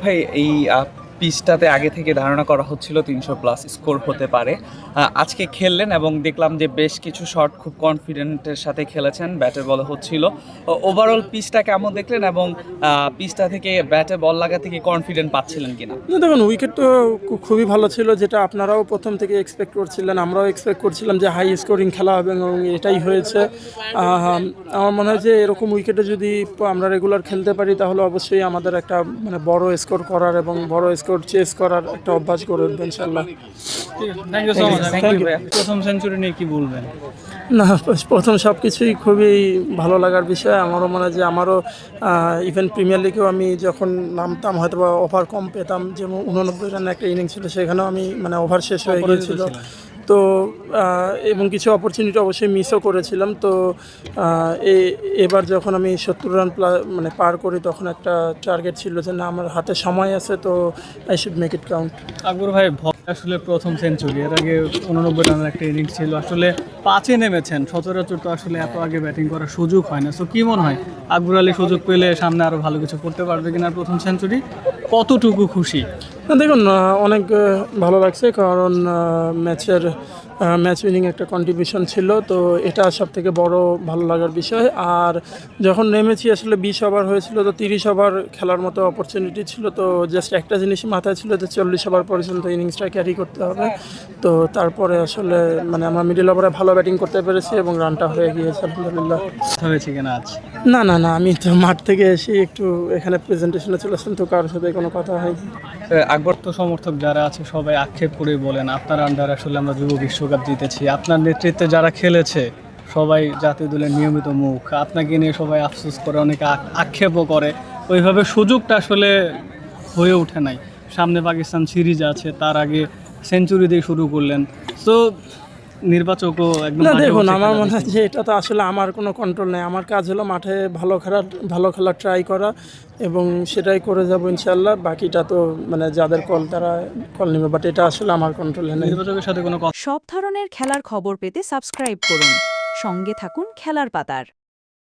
ভাই এই পিচটাতে আগে থেকে ধারণা করা হচ্ছিল 300+ স্কোর হতে পারে। আজকে খেললেন এবং দেখলাম যে বেশ কিছু শট খুব কনফিডেন্টের সাথে খেলেছেন, ব্যাটে বলে হচ্ছিল। ওভারঅল পিচটা কেমন দেখলেন এবং পিচটা থেকে ব্যাটে বল লাগা থেকে কনফিডেন্ট পাচ্ছিলেন কিনা? না দেখুন, উইকেট তো খুবই ভালো ছিল, যেটা আপনারাও প্রথম থেকে এক্সপেক্ট করছিলেন, আমরাও এক্সপেক্ট করছিলাম যে হাই স্কোরিং খেলা হবে এবং এটাই হয়েছে। আমার মনে হয় যে এরকম উইকেটে যদি আমরা রেগুলার খেলতে পারি তাহলে অবশ্যই আমাদের একটা মানে বড় স্কোর করার এবং বড় স্কোর চেস করার একটা অভ্যাস করে উঠবে ইনশাল্লাহ। Thank you so much. প্রথম সেঞ্চুরি নিয়ে কি বলবেন? না, প্রথম সব কিছুই খুবই ভালো লাগার বিষয়। আমারও মনে হয় যে আমারও ইভেন প্রিমিয়ার লিগেও আমি যখন নামতাম হয়তো বা ওভার কম পেতাম, যেমন 89 রানের একটা ইনিংস ছিল, সেখানেও আমি মানে ওভার শেষ হয়ে গিয়েছিল। তো এবং কিছু অপরচুনিটি অবশ্যই মিসও করেছিলাম। তো এবার যখন আমি 70 রান মানে পার করি তখন একটা টার্গেট ছিল যে না, আমার হাতে সময় আছে, তো I should make it count. Akbar ভাই আসলে প্রথম সেঞ্চুরি, এর আগে 89 রানের একটা ইনিংস ছিল, আসলে 5-এ নেমেছেন। সচরাচর তো আসলে এত আগে ব্যাটিং করার সুযোগ হয় না। সো কি মনে হয় আকবর আলী সুযোগ পেলে সামনে আরও ভালো কিছু করতে পারবে কিনা? প্রথম সেঞ্চুরি কতটুকু খুশি? দেখুন, অনেক ভালো লাগছে, কারণ ম্যাচ উইনিং একটা কন্ট্রিবিউশন ছিল, তো এটা সব থেকে বড় ভালো লাগার বিষয়। আর যখন নেমেছি আসলে 20 ওভার হয়েছিল, তো 30 ওভার খেলার মতো অপরচুনিটি ছিল, তো জাস্ট একটা জিনিসই মাথায় ছিল যে 40 ওভার পর্যন্ত ইনিংসটা ক্যারি করতে হবে। তো তারপরে আসলে মানে আমরা মিডল ওভারে ভালো ব্যাটিং করতে পেরেছি এবং রানটা হয়ে গিয়েছে আলহামদুলিল্লাহ। হয়েছে কিনা আজ? না, আমি তো মাঠ থেকে এসে একটু এখানে প্রেজেন্টেশনে চলে আসলাম, তো কারোর সাথে কোনো কথা হয়নি। আকবর তো সমর্থক যারা আছে সবাই আক্ষেপ করেই বলেন আপনার আন্ডার আসলে আমরা যুব বিশ্বকাপ জিতেছি, আপনার নেতৃত্বে যারা খেলেছে সবাই জাতীয় দলের নিয়মিত মুখ, আপনাকে নিয়ে সবাই আফসোস করে, অনেকে আক্ষেপও করে। ওইভাবে সুযোগটা আসলে হয়ে ওঠে নাই। সামনে পাকিস্তান সিরিজ আছে, তার আগে সেঞ্চুরি দিয়ে শুরু করলেন। তো নির্বাচকও একদম না দেখুন, আমার মনে হয় যে এটা তো আসলে আমার কোনো কন্ট্রোল নেই। আমার কাজ হলো মাঠে ভালো খেলা ট্রাই করা এবং সেটাই করে যাবো ইনশাল্লাহ। বাকিটা তো মানে যাদের কল তারা কল নেবে, বাট এটা আসলে আমার কন্ট্রোলে নেই। নির্বাচকের সাথে কোনো সব ধরনের খেলার খবর পেতে সাবস্ক্রাইব করুন। সঙ্গে থাকুন খেলার পাতার।